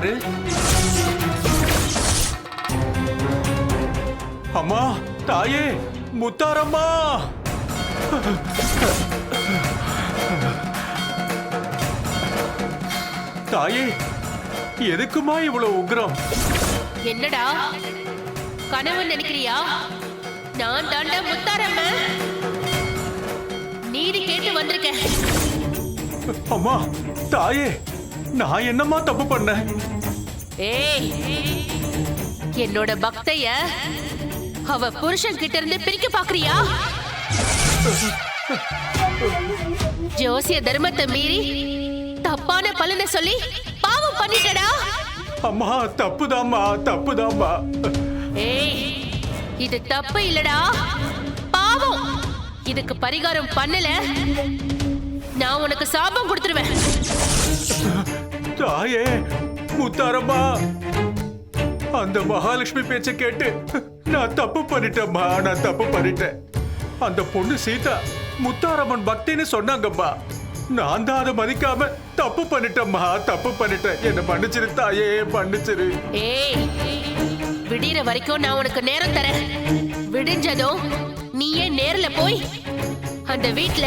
யாரு? அம்மா, தாயே, முத்தாரம்மா. தாயே, எதுக்குமா இவ்வளவு உக்ரம்? என்னடா கனவு நினைக்கிறியா? நான் தாண்டா முத்தாரம்மா. நீதி கேட்டு வந்திருக்கேன். அம்மா, தாயே, நான் என்னம்மா தப்பு பண்ணேன்? ஏய், என்னோட பக்தைய அவ புருஷன் கிட்ட இருந்து பிரிக்க பாக்குறியா? ஜோசிய தர்மத்தை மீறி தப்பான பலனை சொல்லி பாவம் பண்ணிட்டடா. அம்மா, தப்புதாம்மா, தப்புதாம்மா. ஏய், இது தப்பு இல்லடா, பாவம். இதுக்கு பரிகாரம் பண்ணல, நான் உனக்கு சாபம் கொடுத்துருவேன். தாயே, முத்தாரம்மா, அந்த மகாலட்சுமி பேச்ச கேட்டு நான் தப்பு பண்ணிட்டேம்மா, நான் தப்பு பண்ணிட்டேன். அந்த பொண்ணு சீதா முத்தாரம்மன் பக்தின்னு சொன்னாங்கம்மா. நான் தான் அதை மதிக்காம தப்பு பண்ணிட்டேம்மா, தப்பு பண்ணிட்டேன். என்ன மன்னிச்சிரு தாயே, மன்னிச்சிரு. ஏய், விடிற வரைக்கும் நான் உனக்கு நேரம் தரேன். விடிஞ்சதும் நீயே நேர்ல போய் அந்த வீட்ல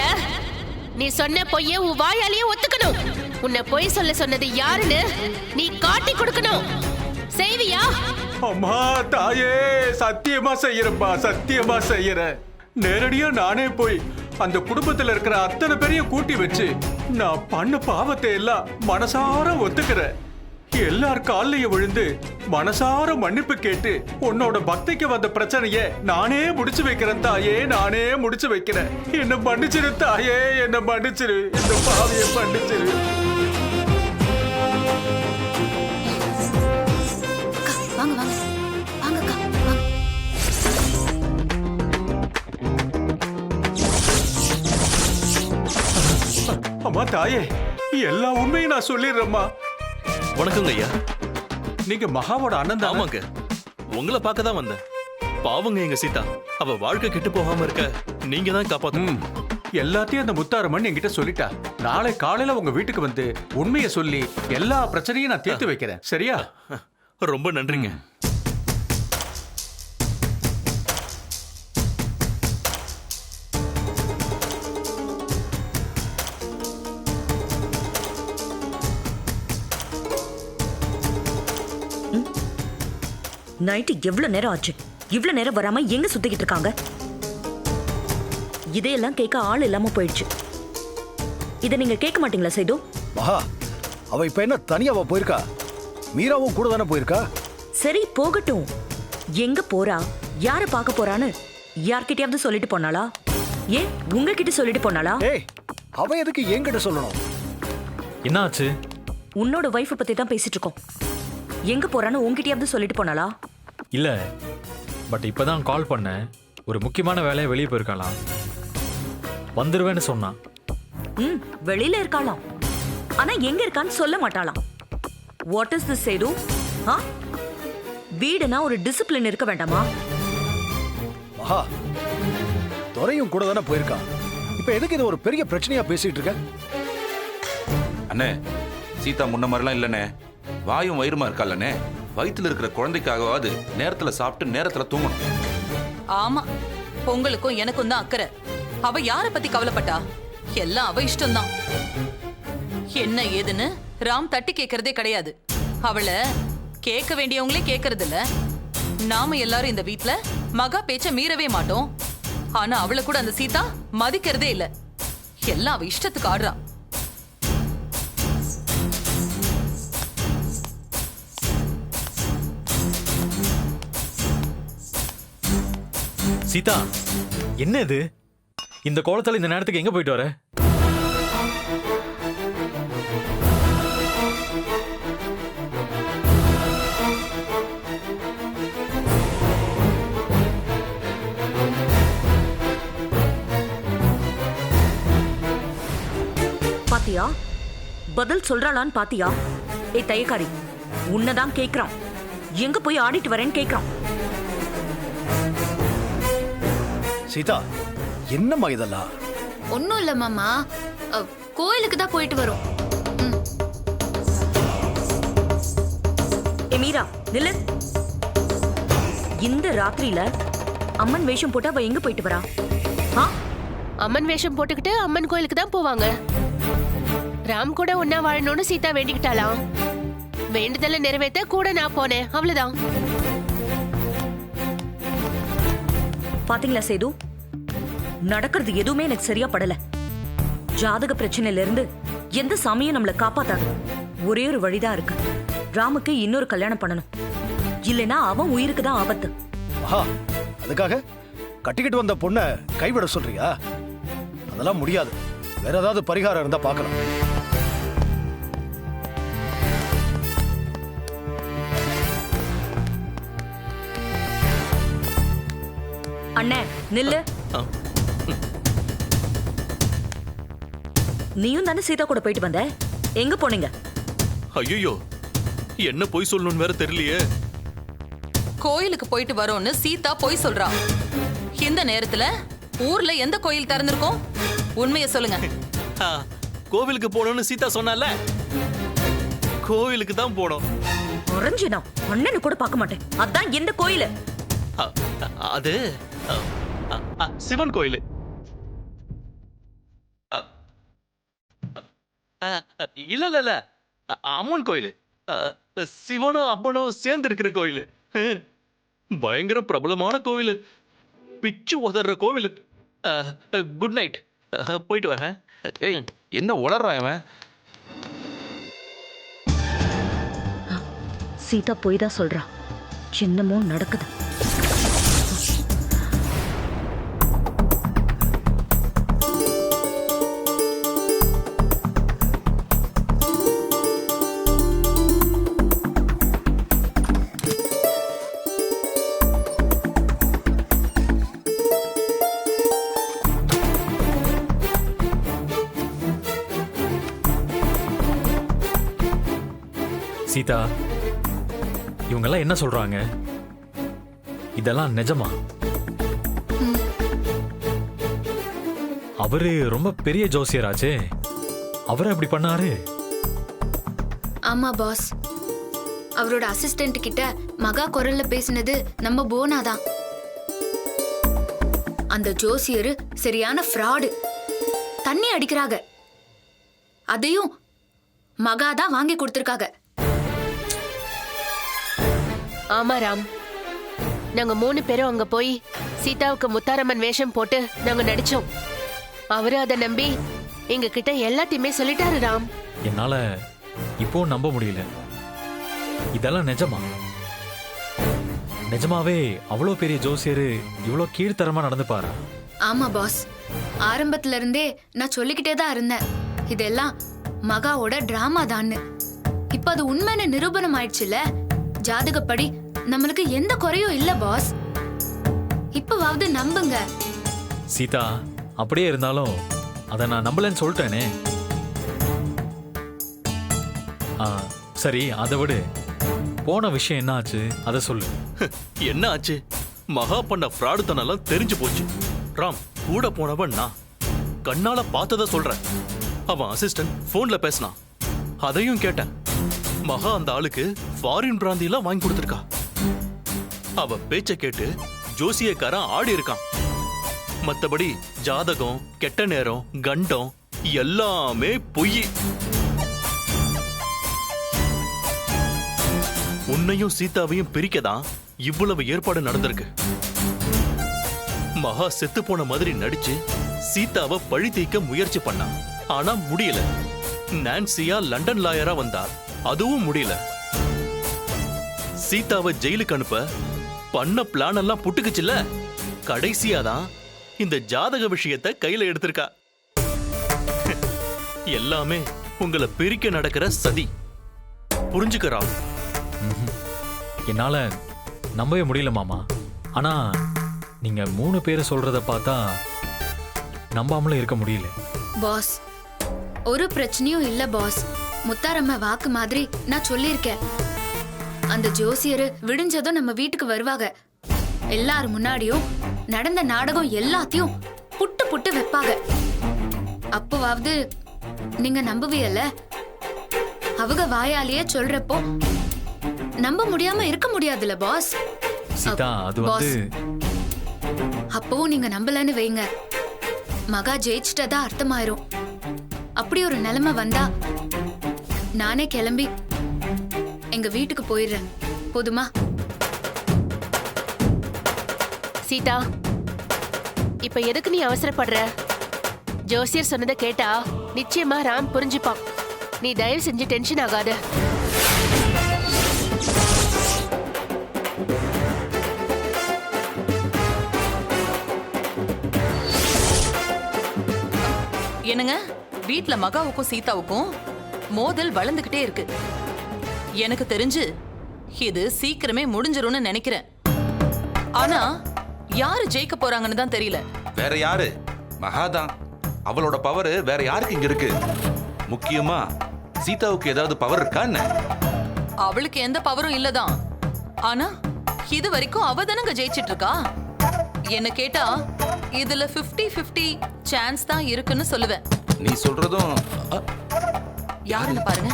நீ சொன்ன பொய்ய உன் வாயாலேயே ஒத்துக்கணும். உன்னை பொய் சொல்ல சொன்னது யாருன்னு நீ காட்டி கொடுக்கணும். செய்வியா? அம்மா, தாயே, சத்தியமா செய்யறேன்பா, சத்தியமா செய்யறேன். நேரடியா நானே போய் அந்த குடும்பத்துல இருக்கிற அத்தனை பேரையும் கூட்டி வச்சு நான் பண்ண பாவத்தை எல்லாம் மனசார ஒத்துக்கிறேன். எல்லார் காலையும் விழுந்து மனசார மன்னிப்பு கேட்டு உன்னோட பக்திக்கு வந்த பிரச்சனைய நானே முடிச்சு வைக்கிறேன் தாயே, நானே முடிச்சு வைக்கிறேன். என்ன மன்னிச்சிரு தாயே, என்ன மன்னிச்சிரு, இந்த பாவியை மன்னிச்சிரு. வாங்க வாங்க வாங்கக்கா, வாங்க. அம்மா, தாயே, எல்லா உண்மையும் நான் சொல்லிடுறேம்மா. வணக்கங்க ஐயா. நீங்க மகாவோட அண்ணன் தான்? ஆமாங்க, உங்களை பார்க்க தான் வந்தேன். பாவங்க எங்க சீதா, அவ வாழ்க்கை கெட்டு போகாம இருக்க நீங்க தான் காப்பாத்தணும். எல்லாத்தையும் அந்த முத்தாரம்மன் என்கிட்ட சொல்லிட்டா. நாளை காலையில உங்க வீட்டுக்கு வந்து உண்மையை சொல்லி எல்லா பிரச்சனையும் நான் தீர்த்து வைக்கிறேன். சரியா? ரொம்ப நன்றிங்க. நைட்டு எவ்வளவு நேரம் ஆச்சு? இவ்வளவு நேரம் வராம எங்க சுத்திக்கிட்டு இருக்காங்க? இதையெல்லாம் கேட்க ஆள் இல்லாம போயிடுச்சு. இதை நீங்க கேட்க மாட்டீங்களா சேது? மகா, அவ இப்ப என்ன தனியாவா போயிருக்கா? மீராவும் கூட தானே போயிருக்கா? சரி, போகட்டும். எங்க போறா, யார பார்க்க போறான்னு யார்கிட்டயாவது சொல்லிட்டு போனாளா? ஏன் உங்ககிட்ட சொல்லிட்டு போனாளா? ஏய், அவ எதுக்கு என்கிட்ட சொல்லணும்? என்னாச்சு? உன்னோட வைஃப் பத்தி தான் பேசிட்டு இருக்கோம். எங்க போறான்னு உங்ககிட்டயாவது சொல்லிட்டு போனாளா? இல்ல, பட் இப்பதான் கால் பண்ணேன். ஒரு முக்கியமான வேலையை வெளியே போயிருக்கலாம். வந்துருவேன்னு சொன்னான். வெளியில இருக்காளாம். ஆனா எங்க இருக்கான்னு சொல்ல மாட்டாளாம். What is this Sethu? வீடுனா ஒரு டிசிப்ளின் இருக்க வேண்டாமா? மகா, துரையும் கூட தானே போயிருக்கா. இப்ப எதுக்கு இது ஒரு பெரிய பிரச்சனையா பேசிட்டு இருக்க? அண்ணே, சீதா முன்ன மாதிரிலாம் இல்லண்ணே. வாயும் வயிறுமா இருக்கால்லண்ணே. வயிற்றுல இருக்கிற குழந்தைக்காகவாது நேரத்துல சாப்பிட்டு நேரத்துல தூங்கணும். ஆமா, உங்களுக்கும் எனக்கும் தான் அக்கறை. அவ யார பத்தி கவலைப்பட்டா? எல்லாம் அவ இஷ்டம்தான். என்ன ஏதுன்னு ராம் தட்டி கேட்கறதே கிடையாது. அவளை கேட்க வேண்டியவங்களே கேட்கறது இல்ல. நாம எல்லாரும் இந்த வீட்ல மகா பேச்ச மீறவே மாட்டோம். ஆனா அவளை கூட அந்த சீதா மதிக்கிறதே இல்ல. எல்லாம் அவ இஷ்டத்துக்கு ஆடுறா. சீதா, என்ன இது? இந்த கோலத்தால இந்த நேரத்துக்கு எங்க போயிட்டு வர? பாத்தியா, பதில் சொல்றாளான்னு பாத்தியா? ஏய் தையக்காரி, உன்னதான் கேக்குறான். எங்க போய் ஆடிட்டு வரேன்னு கேக்குறான். சீதா, என்னம்மா இதெல்லாம்? ஒன்னும் இல்ல மாமா, கோயிலுக்கு தான் போயிட்டு வரோம். மீரா நில்லு. இந்த ராத்திரியில அம்மன் வேஷம் போட்டு அவ எங்க போயிட்டு வரா? ஆ? அம்மன் வேஷம் போட்டுக்கிட்டு அம்மன் கோயிலுக்கு தான் போவாங்க. ராம் கூட ஒன்னா வாழணும்னு சீதா வேண்டிக்கிட்டாளாம். வேண்டுதலை நிறைவேற்ற கூட நான் போனேன், அவ்வளவுதான். பாத்தீங்களா சேது, நடக்கிறது எதுவுமே எனக்கு சரியா படல. ஜாதக பிரச்சனையில இருந்து எந்த சாமியும் நம்மள காப்பாத்தாது. ஒரே ஒரு வழிதான் இருக்கு. ராமுக்கு இன்னொரு கல்யாணம் பண்ணணும். இல்லைன்னா அவன் உயிருக்கு தான் ஆபத்து. மகா, அதுக்காக கட்டிக்கிட்டு வந்த பொண்ணை கைவிட சொல்றியா? அதெல்லாம் முடியாது. வேற ஏதாவது பரிகாரம் இருந்தா பார்க்கலாம். அண்ணே நில்லு. நீயும் தானே சீதா கூட போயிட்டு வந்த, எங்க போனீங்க? ஐயோ, என்ன போய் சொல்லணும்னு வேற தெரியலையே. கோயிலுக்கு போயிட்டு வரோம்னு சீதா போய் சொல்றா. இந்த நேரத்துல ஊர்ல எந்த கோயில் திறந்திருக்கோம்? உண்மையை சொல்லுங்க. ஆ, கோவிலுக்கு போகணும்னு சீதா சொன்னால, கோவிலுக்கு தான் போனோம். அரஞ்சனா அண்ணனு கூட பார்க்க மாட்டேன். அதான் எந்த கோயிலு? அ, அது சிவன் கோயில். இல்ல இல்ல இல்ல, அம்மன் கோயில். சிவனும் அம்மனும் சேர்ந்து இருக்கிற கோயில். பயங்கர பிரபலமான கோவில். பிச்சு உதற கோவில். குட் நைட், போயிட்டு வரேன். ஏய், என்ன உளறான் இவன்? சீதா போய் தான் சொல்றா. என்னமோ நடக்குது. சீதா, இவங்கெல்லாம் என்ன சொல்றாங்க? இதெல்லாம் நிஜமா? அவரு ரொம்ப பெரிய ஜோசியராச்சே, அவரு அப்படி பண்ணாரு? ஆமா பாஸ், அவரோட அசிஸ்டன்ட் கிட்ட மகா குரல்ல பேசினது நம்ம போனா தான். அந்த ஜோசியர் சரியான ஃப்ராடு. தண்ணி அடிக்கிறாங்க, அதையும் மகா தான் வாங்கி கொடுத்திருக்காங்க. ஆமா ராம், நாங்க 3 பேரும் அங்க போய் சீதாவுக்கு முத்தாரம்மன் வேஷம் போட்டு நாங்க நடிச்சோம். அவரு அதை நம்பி எங்க கிட்ட எல்லாத்தையுமே சொல்லிட்டாரு ராம். என்னால இப்போ நம்ப முடியல. இதெல்லாம் நிஜமா? நிஜமாவே அவ்வளோ பெரிய ஜோசியரு இவ்வளோ கீழ்த்தரமா நடந்துப்பாரா? ஆமா பாஸ், ஆரம்பத்துல இருந்தே நான் சொல்லிக்கிட்டே தான் இருந்தேன், இதெல்லாம் மகாவோட டிராமா தான்னு. இப்ப அது உண்மையான நிரூபணம் ஆயிடுச்சுல. ஜாதகப்படி நம்மளுக்கு எந்த குறையும் இல்ல பாஸ். இப்பவாவது நம்புங்க. சீதா, அப்படியே இருந்தாலும் அதை நான் நம்பலன்னு சொல்லிட்டேனே. சரி, அதை விடு. போன விஷயம் என்ன ஆச்சு, அதை சொல்லு. என்ன ஆச்சு? மகா பண்ண ஃப்ராடுத்தனெல்லாம் தெரிஞ்சு போச்சு. ராம் கூட போனவன் நான் கண்ணால பார்த்தத சொல்றேன். அவன் அசிஸ்டன்ட் போன்ல பேசினான், அதையும் கேட்டேன். மகா அந்த ஆளுக்கு ஃபாரின் பிராந்தியெல்லாம் வாங்கி கொடுத்துருக்கா. அவ பேச்ச கேட்டு ஜோசியக்காரன் ஆடி இருக்கான். மத்தபடி ஜாதகம், கெட்ட நேரம், கண்டம் எல்லாமே பொய். உன்னையும் சீதாவையும் பிரிக்கதான் இவ்வளவு ஏற்பாடு நடந்திருக்கு. மகா செத்து போன மாதிரி நடிச்சு சீதாவை பழி தீர்க்க முயற்சி பண்ணா, ஆனா முடியல. நான்சியா லண்டன் லாயரா வந்தா, அதுவும் முடியல. சீதாவை ஜெயிலுக்கு அனுப்ப பண்ண பிளான் எல்லாம் புட்டுக்குச்சுல. கடைசியாதான் இந்த ஜாதக விஷயத்தை கையில எடுத்திருக்கா. எல்லாமே உங்களை பிரிக்க நடக்கிற சதி. புரிஞ்சுக்கிறா? என்னால நம்பவே முடியல மாமா. ஆனா நீங்க 3 பேரை சொல்றத பார்த்தா நம்பாமலும் இருக்க முடியல. பாஸ், ஒரு பிரச்சனையும் இல்ல பாஸ். முத்தாரம்ம வாக்கு மாதிரி நான் சொல்லியிருக்கேன். அந்த ஜோசியர் விடிஞ்சதும் நம்ம வீட்டுக்கு வருவாங்க. எல்லாரும் முன்னாடியும் நடந்த நாடகம் எல்லாத்தையும் புட்டு புட்டு வைப்பாங்க. அப்பவாவது நீங்க நம்புவீல்ல? அவங்க வாயாலேயே சொல்றப்போ நம்ப முடியாம இருக்க முடியாதுல்ல பாஸ். சீதா அது வந்து அப்பவும் நீங்க நம்பலன்னு வைங்க, மகா ஜெயிச்சிட்டதா அர்த்தமாயிரும். அப்படி ஒரு நிலைமை வந்தா நானே கிளம்பி எங்க வீட்டுக்கு போயிடுறேன். போதுமா? சீதா, இப்ப எதுக்கு நீ அவசரப்படுற? ஜோசியர் சொன்னதை கேட்டா நிச்சயமா ராம் புரிஞ்சுப்பான். நீ தயவு செஞ்சு டென்ஷன் ஆகாத. என்னங்க, வீட்ல மகாவுக்கும் சீதாவுக்கும் மோதல் வளர்ந்துகிட்டே இருக்கு. எனக்கு தெரிஞ்சு இது சீக்கிரமே முடிஞ்சிரும்னு நினைக்கிறேன். ஆனா யாரு ஜெயிக்க போறாங்கன்னு தான் தெரியல. வேற யாரு? மகாதான். அவளோட பவர் வேற யாருக்கு இங்க இருக்கு? முக்கியமா சீதாவுக்கு ஏதாவது பவர் இருக்கா என்ன? அவளுக்கு எந்த பவரும் இல்லதான். ஆனா இது வரைக்கும் அவ தானங்க ஜெயிச்சிட்டு இருக்கா. என்ன கேட்டா இதுல 50-50 சான்ஸ் தான் இருக்குன்னு சொல்லுவேன். நீ சொல்றதும் யாருன்னு பாருங்க.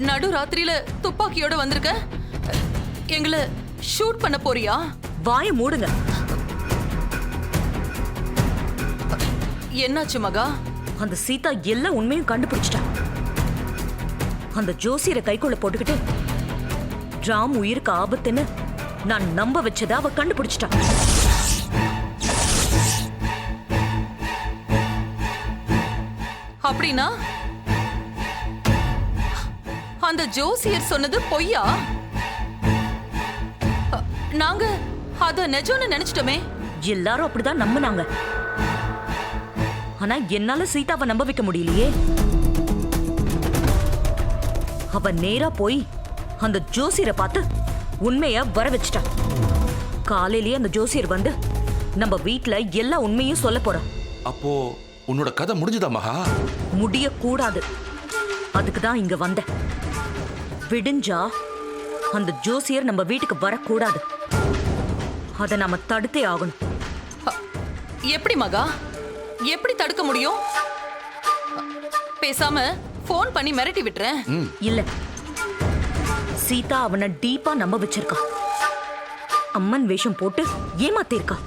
நடு ராத்திரியில துப்பாக்கியோட வந்திருக்க. எங்களை ஷூட் பண்ண போறியா? வாயை மூடுங்க. என்னாச்சு மகா? அந்த சீதா எல்லா உண்மையும் கண்டுபிடிச்சிட்டா. அந்த ஜோசியரை கைக்குள்ள போட்டுக்கிட்டு ராம் உயிருக்கு ஆபத்துன்னு நான் நம்ப வச்சதை அவ கண்டுபிடிச்சிட்டா. அப்படின்னா அந்த ஜோசியர் சொன்னது பொய்யா? நாங்க அத நிஜம்னு நினைச்சிட்டோமே. எல்லாரும் அப்படிதான் நம்பினாங்க. ஆனா என்னால சீதாவை நம்ப வைக்க முடியலையே. அவ நேரா போய் அந்த ஜோசியரை பார்த்து உண்மைய வர வச்சிட்டா. காலையிலேயே அந்த ஜோசியர் வந்து நம்ம வீட்ல எல்லா உண்மையும் சொல்ல போறோம். அப்போ உன்னோட கதை முடிஞ்சுதா மகா? முடியக்கூடாது. அதுக்கு தான் இங்க வந்தேன். விடிஞ்சா அந்த ஜோசியர் நம்ம வீட்டுக்கு வரக்கூடாது. அதை நாம தடுத்தே ஆகணும். எப்படி மகா? எப்படி தடுக்க முடியும்? பேசாம போன் பண்ணி மிரட்டி விட்டுறேன். இல்ல, சீதா அவனை டீப்பா நம்ப வச்சிருக்கா. அம்மன் வேஷம் போட்டு ஏமாத்திருக்கா.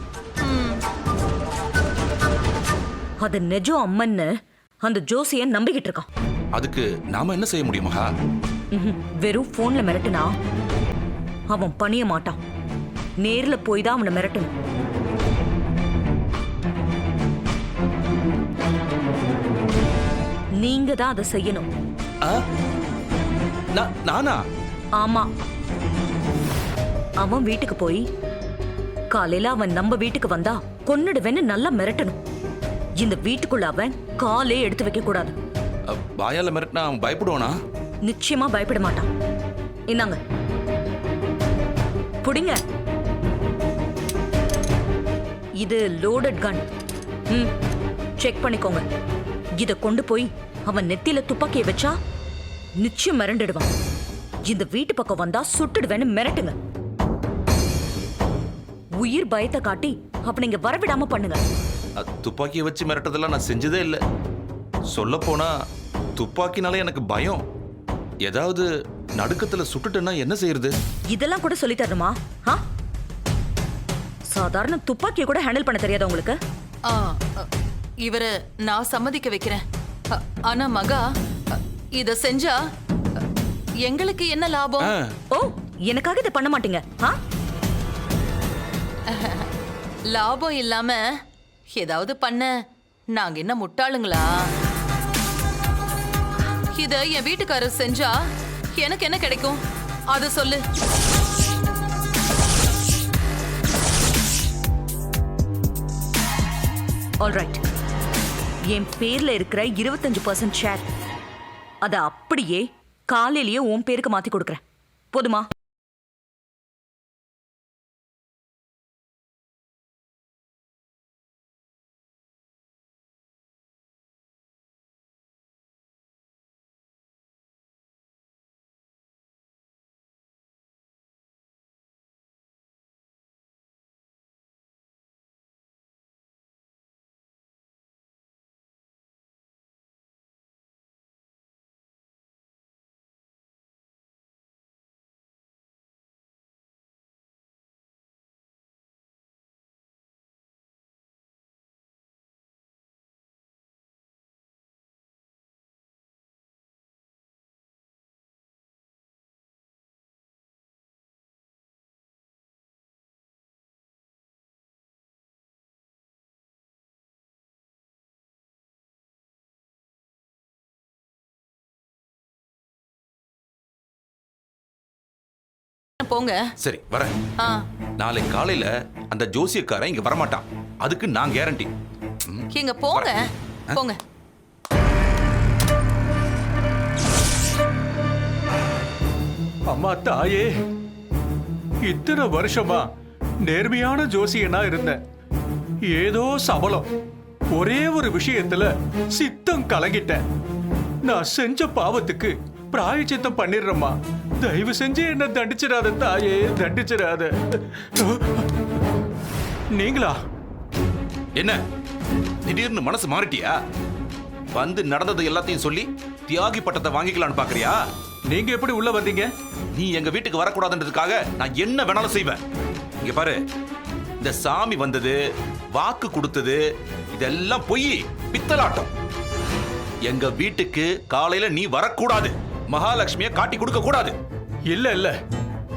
அது நிஜம் அம்மன்னு அந்த ஜோசியன் நம்பிக்கிட்டு இருக்கான். அதுக்கு நாம என்ன செய்ய முடியும் மகா? வெறும் போன்ல மிரட்டுனா அவன் பணிய மாட்டான். நேர்ல போய் தான் அவனை மிரட்டணும். நீங்க தான் அதை செய்யணும். நானா? ஆமா. அவன் வீட்டுக்கு போய் காலையில அவன் நம்ம வீட்டுக்கு வந்தா கொன்னுடுவேன்னு நல்லா மிரட்டணும். இந்த வீட்டுக்குள்ள அவன் காலே எடுத்து வைக்க கூடாது. வாயால மிரட்டினா அவன் பயப்படுவானா? நிச்சயமா பயப்பட மாட்டான். இந்தாங்க புடிங்க. இது லோடட் கன். செக் பண்ணிக்கோங்க. இத கொண்டு போய் அவன் நெத்தியில துப்பாக்கியை வச்சா நிச்சயம் மிரண்டுடுவான். இந்த வீட்டு பக்கம் வந்தா சுட்டுடுவேன்னு மிரட்டுங்க. உயிர் பயத்தை காட்டி அப்ப நீங்க வரவிடாம பண்ணுங்க. துப்பாக்கியை வச்சு மிரட்டதெல்லாம் நான் செஞ்சதே இல்லை. சொல்ல போனா துப்பாக்கினால எனக்கு பயம். ஏதாவது நடுக்கத்துல சுட்டுட்டேன்னா என்ன செய்யறது? இதெல்லாம் கூட சொல்லி தரணுமா? சாதாரண துப்பாக்கியை கூட ஹேண்டில் பண்ண தெரியாத உங்களுக்கு? இவரை நான் சம்மதிக்க வைக்கிறேன். ஆனா மகா, இத செஞ்சா எங்களுக்கு என்ன லாபம்? ஓ, எனக்காக இதை பண்ண மாட்டீங்க? லாபம் இல்லாம ஏதாவது பண்ண நாங்க என்ன முட்டாளுங்களா? இத என் வீட்டுக்காரர் செஞ்சா எனக்கு என்ன கிடைக்கும்? அத சொல்லு. ஆல்ரைட். என் பேர்ல இருக்கிற 25% ஷேர் அத அப்படியே காலையிலேயே உன் பேருக்கு மாத்தி கொடுக்கறேன். போதுமா? போங்க. சரி வரேன். ஆ, நாளை காலையில அந்த ஜோசியக்காரன் இங்க வரமாட்டான், அதுக்கு நான் கேரண்டி. இங்க போங்க போங்க. அம்மா தாயே, இத்தனை வருஷமா நேர்மையான ஜோசியனா இருந்தேன். ஏதோ சபலம், ஒரே ஒரு விஷயத்துல சித்தம் கலங்கிட்டேன். நான் செஞ்ச பாவத்துக்கு பிராயச்சித்தம் பண்ணிடுறேம்மா. தயவு செஞ்சு என்ன தண்டிச்சிடாத தாயே, தண்டிச்சிடாத. நீங்களா? என்ன திடீர்னு மனசு மாறிட்டியா? வந்து நடந்தது எல்லாத்தையும் சொல்லி தியாகி பட்டத்தை வாங்கிக்கலான்னு பாக்குறியா? நீங்க எப்படி உள்ள வந்தீங்க? நீ எங்க வீட்டுக்கு வரக்கூடாதுன்றதுக்காக நான் என்ன வேணாலும் செய்வேன். இங்க பாரு, இந்த சாமி வந்தது, வாக்கு கொடுத்தது, இதெல்லாம் பொய், பித்தலாட்டம். எங்க வீட்டுக்கு காலையில நீ வரக்கூடாது, மகாலட்சுமிய காட்டி கொடுக்க கூடாது. இல்ல இல்ல,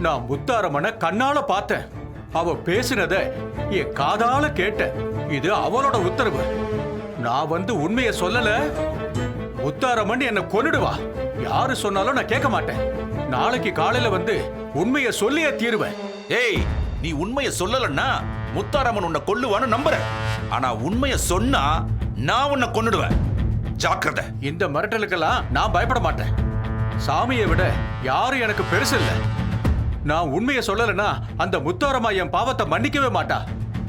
நான் முத்தாரம்மனை கண்ணால பார்த்தேன். அவ பேசினத என் காதால கேட்டேன். இது அவளோட உத்தரவு. நான் வந்து உண்மையை சொல்லல, முத்தாரம்மன் என்ன கொன்னுடுவா. யாரு சொன்னாலும் நான் கேட்க மாட்டேன். நாளைக்கு காலையில வந்து உண்மையை சொல்லியே தீருவேன். ஏய், நீ உண்மையை சொல்லலன்னா முத்தாரம்மன் உன்னை கொல்லுவான்னு நம்புறேன். ஆனா உண்மையை சொன்னா நான் உன்னை கொன்னுடுவேன். ஜாக்கிரதை. இந்த மிரட்டலுக்கெல்லாம் நான் பயப்பட மாட்டேன். சாமியை விட யாரும் எனக்கு பெருசு இல்ல. நான் உண்மையை சொல்லலன்னா அந்த முத்தாரம்மா என் பாவத்தை மன்னிக்கவே மாட்டா.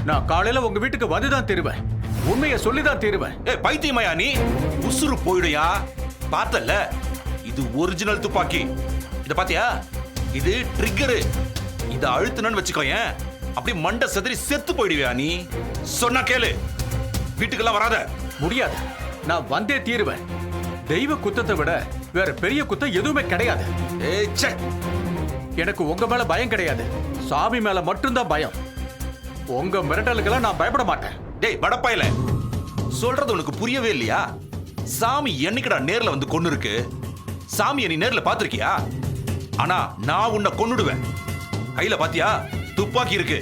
நான் காலையில உங்க வீட்டுக்கு வந்துதான் தீருவேன். உண்மையை சொல்லிதான் தீருவேன். ஏய் பைத்தியமாயா நீ? உசுறு போயிடுயா. பார்த்தல, இது ஒரிஜினல் துப்பாக்கி. இத பாத்தியா? இது ட்ரிக்கரு. இத அழுத்துனன்னு வச்சுக்கோயேன், அப்படியே மண்டை செதறி செத்து போயிடுவியா நீ. சொன்னா கேளு, வீட்டுக்கெல்லாம் வராத. முடியாது, நான் வந்தே தீருவேன். தெய்வ குத்தத்தை விட வேற பெரிய குத்தம் எதுவுமே கிடையாது. ஏய் ச்சே, எனக்கு உங்க மேல பயம் கிடையாது, சாமி மேல மட்டும்தான் பயம். உங்க மிரட்டலுக்கெல்லாம் நான் பயப்பட மாட்டேன். டேய் படப்பாயில, சொல்றது உனக்கு புரியவே இல்லையா? சாமி என்னைக்குடா நேர்ல வந்து கொன்னு இருக்கு? சாமியை நீ நேர்ல பாத்திருக்கியா? ஆனா நான் உன்னை கொன்னுடுவேன். கையில பாத்தியா துப்பாக்கி இருக்கு.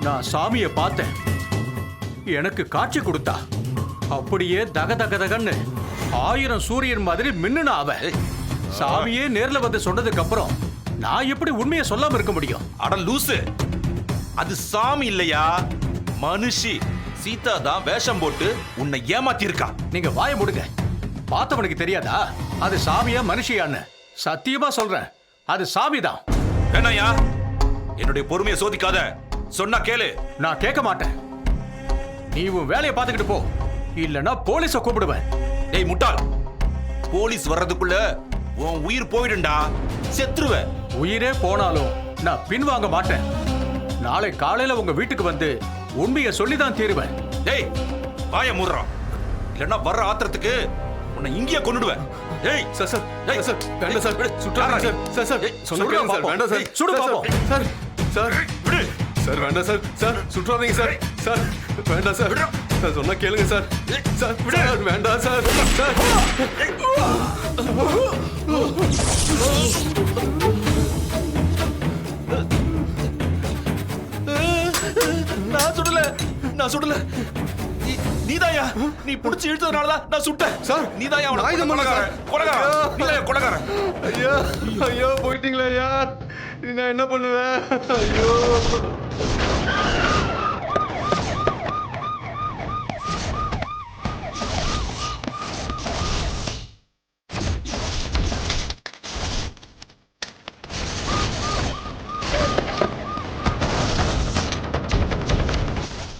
நான் சாமியை பார்த்தேன். எனக்கு காட்சி கொடுத்தா அப்படியே தக தக தகன்னு 1000 சூரியன் மாதிரி மின்னுனா அவ. சாமியே நேர்ல வந்து சொன்னதுக்கு அப்புறம் நான் எப்படி உண்மையை சொல்லாம இருக்க முடியும்? அட லூசு, அது சாமி இல்லையா, மனுஷி. சீதா தான் வேஷம் போட்டு உன்னை ஏமாத்தி இருக்கா. நீங்க வாய முடுங்க. பார்த்தவனுக்கு தெரியாதா அது சாமியா மனுஷியான்னு? சத்தியமா சொல்றேன், அது சாமிதான். வேணாயா, என்னுடைய பொறுமையை சோதிக்காத. சொன்னா கேளு. நான் கேட்க மாட்டேன். நீ உன் வேலையை பார்த்துக்கிட்டு போ, இல்லனா போலீஸ கூப்பிடுவேன். டேய் முட்டாள், போலீஸ் வர்றதுக்குள்ள உன் உயிர் போயிடுண்டா, செத்துருவ. உயிரே போனாலும் நான் பின்வாங்க மாட்டேன். நாளை காலையில உங்க வீட்டுக்கு வந்து உண்மையை சொல்லிதான் தீருவேன். டேய் வாய மூடுறோம், இல்லன்னா வர்ற ஆத்திரத்துக்கு உன்னை இங்கேயே கொன்னுடுவேன். டேய் சார் சார் சார் வேண்டாம் சார், சுட்டாங்க சார். சார் சார் சொன்ன சுடுடா கேளுங்க சார், பாப்போம். வேண்டாம் சார். சுடு பாப்போம். சார் சார் விடு. சார் வேண்டாம் சார். சார் சுற்றாதீங்க சார். சார் வேண்டாம் சார். சார் சொன்னா கேளுங்க சார். சார் சார் வேண்டாம் சார். சார் நான் சுடல, நான் சுடல. நீதாயா, நீ புடிச்சு இழுத்ததுனாலதான் நான் சுட்டேன். சார், நீதாயா அவனை நான் இதை கொலைகாரன். பண்ணல. கொலைகாரன். நீதாயா கொலைகாரன். ஐயா ஐயோ போயிட்டீங்களா ஐயா, நான் என்ன பண்ணுவேன்? ஐயோ